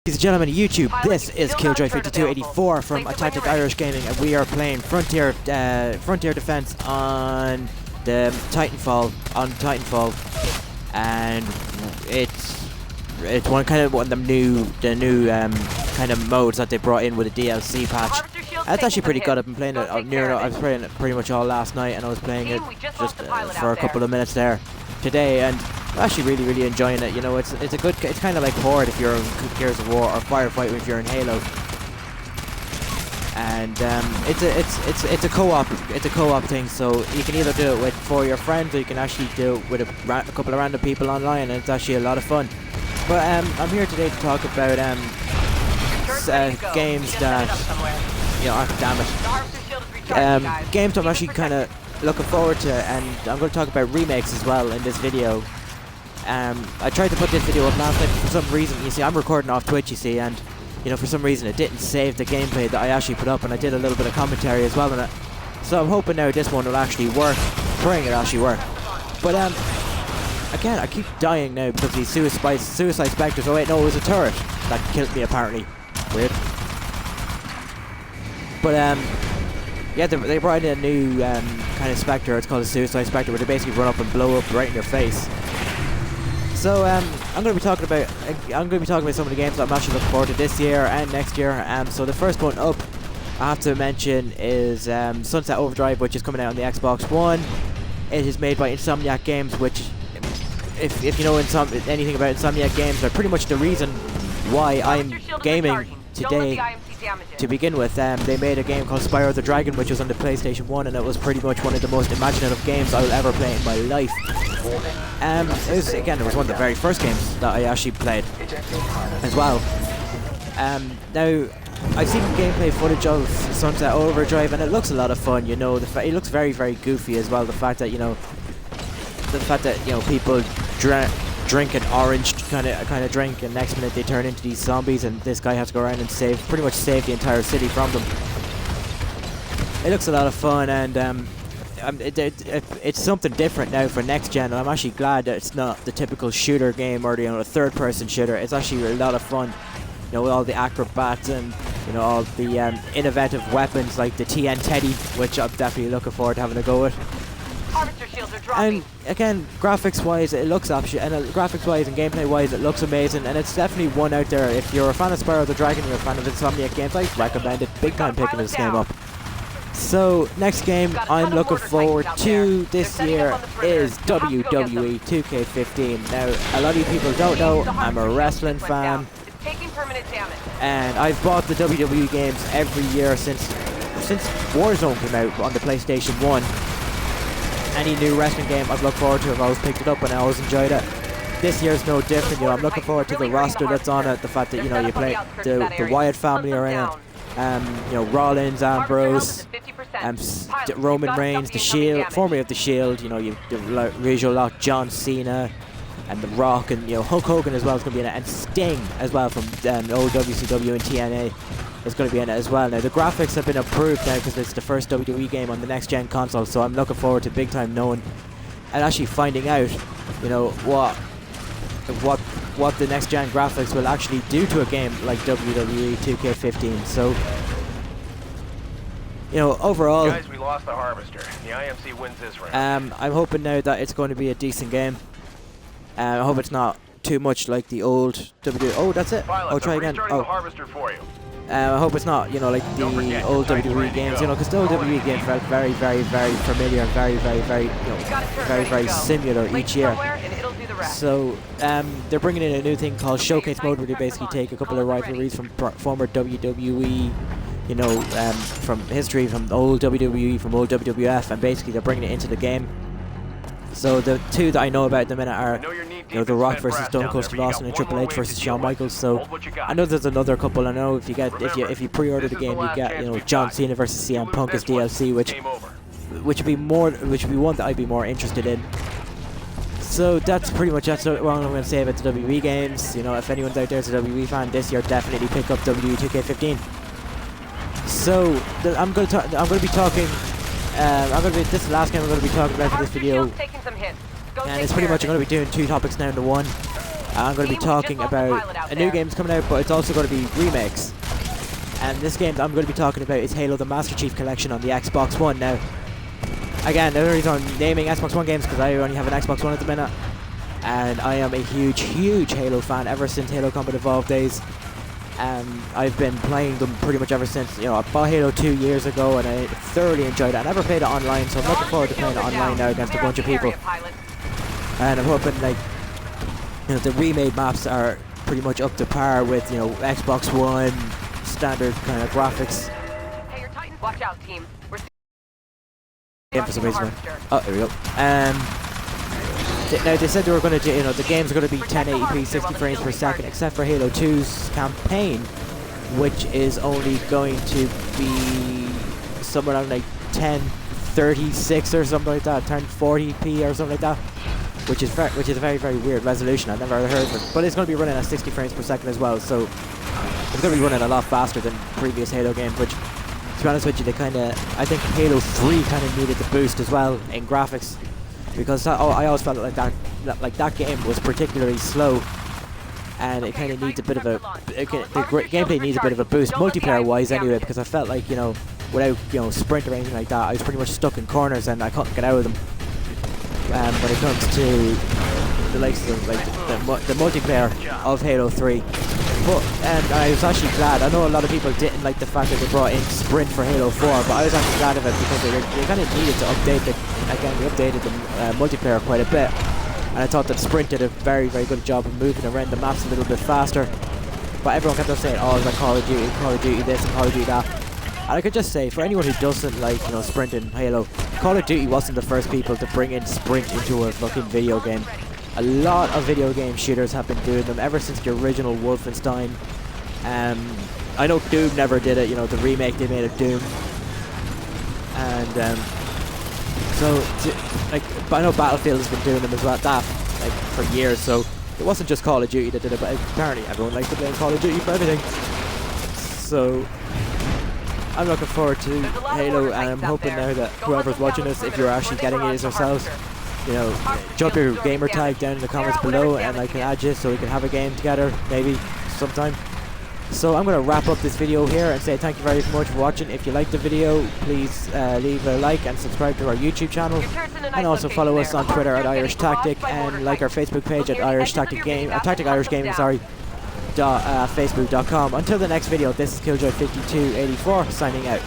Ladies and gentlemen of YouTube, this is killjoy5284 from Atlantic Irish Gaming, and we are playing Frontier Defense on the Titanfall, and it's one of the new kind of modes that they brought in with a DLC patch. It's actually pretty good. I've been playing it I was playing it pretty much all last night, and I was playing it just for a couple of minutes there today, and I'm actually really enjoying it. You know, it's kind of like Horde if you're in Gears of War, or Firefight if you're in Halo. And it's a co-op thing, so you can either do it with for your friends, or you can actually do it with a couple of random people online, and it's actually a lot of fun. But I'm here today to talk about games that, you know, damn it, games I'm actually kind of looking forward to, and I'm going to talk about remakes as well in this video. I tried to put this video up last night, but for some reason, you see, I'm recording off Twitch, you see, and you know, for some reason it didn't save the gameplay that I actually put up, and I did a little bit of commentary as well on it. So I'm hoping now this one will actually work, praying it actually work. But again, I keep dying now because these suicide specters. Oh wait, no, it was a turret that killed me apparently. Weird. But yeah, they brought in a new kind of spectre. It's called a suicide spectre, where they basically run up and blow up right in your face. So I'm going to be talking about some of the games that I'm actually looking forward to this year and next year. So the first one up I have to mention is Sunset Overdrive, which is coming out on the Xbox One. It is made by Insomniac Games, which, if you know anything about Insomniac Games, they're pretty much the reason why I'm gaming today. To begin with, they made a game called Spyro the Dragon, which was on the PlayStation 1, and it was pretty much one of the most imaginative games I will ever play in my life. It was one of the very first games that I actually played as well. Now, I've seen gameplay footage of Sunset Overdrive, and it looks a lot of fun. You know, it looks very goofy as well. The fact that people drink an orange kind of drink, and next minute they turn into these zombies, and this guy has to go around and pretty much save the entire city from them. It looks a lot of fun, and it's something different now for next gen, and I'm actually glad that it's not the typical shooter game or a third-person shooter. It's actually a lot of fun. You know, with all the acrobats and all the innovative weapons like the TN Teddy, which I'm definitely looking forward to having a go with. And again, graphics-wise, it looks graphics-wise and gameplay-wise, it looks amazing, and it's definitely one out there. If you're a fan of Spyro the Dragon, you're a fan of Insomniac Games, I recommend it big time picking this game up. So, next game I'm looking forward to this year is WWE 2K15. Now, a lot of you people don't know, I'm a wrestling fan, and I've bought the WWE games every year since Warzone came out on the PlayStation 1. Any new wrestling game I've looked forward to, I've always picked it up and I always enjoyed it. This year's no different. I'm looking forward to the roster that's on it, the fact that you play the Wyatt family are in it. Rollins, Ambrose, Roman Reigns, the Shield, formerly of the Shield. You've the usual lot, John Cena, and The Rock, and Hulk Hogan as well is going to be in it, and Sting as well from old WCW and TNA. Is going to be in it as well. Now, the graphics have been improved now because it's the first WWE game on the next gen console, so I'm looking forward to big time knowing and actually finding out, what the next gen graphics will actually do to a game like WWE 2K15. So, overall, guys, we lost the Harvester. The IMC wins this round. I'm hoping now that it's going to be a decent game. I hope it's not too much like the old WWE. Oh, that's it. Pilot, try again. The Harvester for you. I hope it's not, like the old WWE games, because the old WWE games felt very familiar and very similar each year. So they're bringing in a new thing called Showcase Mode, where they basically take a couple of rivalries from former WWE, from history, from old WWE, from old WWF, and basically they're bringing it into the game. So the two that I know about at the minute are, The Rock versus Stone Cold Steve Austin and Triple H versus Shawn Michaels. So I know there's another couple. I know if you pre-order the game, you get John Cena versus CM Punk as DLC, which would be one that I'd be more interested in. So that's what I'm going to say about the WWE games. If anyone's out there is a WWE fan this year, definitely pick up WWE 2K15. So I'm going to be talking. This is the last game I'm going to be talking about for this video, and it's pretty much I'm going to be doing two topics now into one. I'm going to be talking about a new game's coming out, but it's also going to be remakes. And this game that I'm going to be talking about is Halo the Master Chief Collection on the Xbox One. Now, again, the only reason I'm naming Xbox One games because I only have an Xbox One at the minute. And I am a huge Halo fan ever since Halo Combat Evolved days. I've been playing them pretty much ever since. You know, I bought Halo 2 years ago and I thoroughly enjoyed it. I never played it online, so I'm looking forward to playing it online now against a bunch of people. And I'm hoping, like, you know, the remade maps are pretty much up to par with, you know, Xbox One standard kind of graphics. Hey, your Titans, watch out, team. We're For some reason. Oh, there we go. Now they said they were going to do, you know, the game's going to be 1080p, 60 frames per second, except for Halo 2's campaign, which is only going to be somewhere around like 1036 or something like that, 1040p or something like that, which is a very, very weird resolution. I've never heard of it, but it's going to be running at 60 frames per second as well, so it's going to be running a lot faster than previous Halo games, which, to be honest with you, I think Halo 3 kind of needed the boost as well in graphics. Because I always felt like that game was particularly slow, and it kind of needs a bit of the gameplay needs a bit of a boost, multiplayer wise anyway. Because I felt like, you know, without, you know, sprint or anything like that, I was pretty much stuck in corners and I couldn't get out of them. When it comes to the likes of like the multiplayer of Halo 3. And I was actually glad. I know a lot of people didn't like the fact that they brought in sprint for Halo 4, but I was actually glad of it because they kind of needed to update they updated the multiplayer quite a bit, and I thought that sprint did a very, very good job of moving around the maps a little bit faster. But everyone kept on saying, oh, it's like Call of Duty this and Call of Duty that. And I could just say, for anyone who doesn't like, you know, sprint in Halo, Call of Duty wasn't the first people to bring in sprint into a fucking video game. A lot of video game shooters have been doing them ever since the original Wolfenstein. I know Doom never did it, you know, the remake they made of Doom. And but I know Battlefield has been doing them as well, for years. So it wasn't just Call of Duty that did it, but apparently everyone likes to play Call of Duty for everything. So I'm looking forward to Halo, and I'm hoping now that whoever's watching this, if you're actually getting it yourselves, you know, jump your gamer tag down in the comments below and I can add you so we can have a game together maybe sometime. So I'm going to wrap up this video here and say thank you very much for watching. If you liked the video, please leave a like and subscribe to our YouTube channel, and also follow us on Twitter at Irish Tactic, and like our Facebook page at Tactic Irish Gaming, Facebook.com. Until the next video, this is killjoy5284 signing out.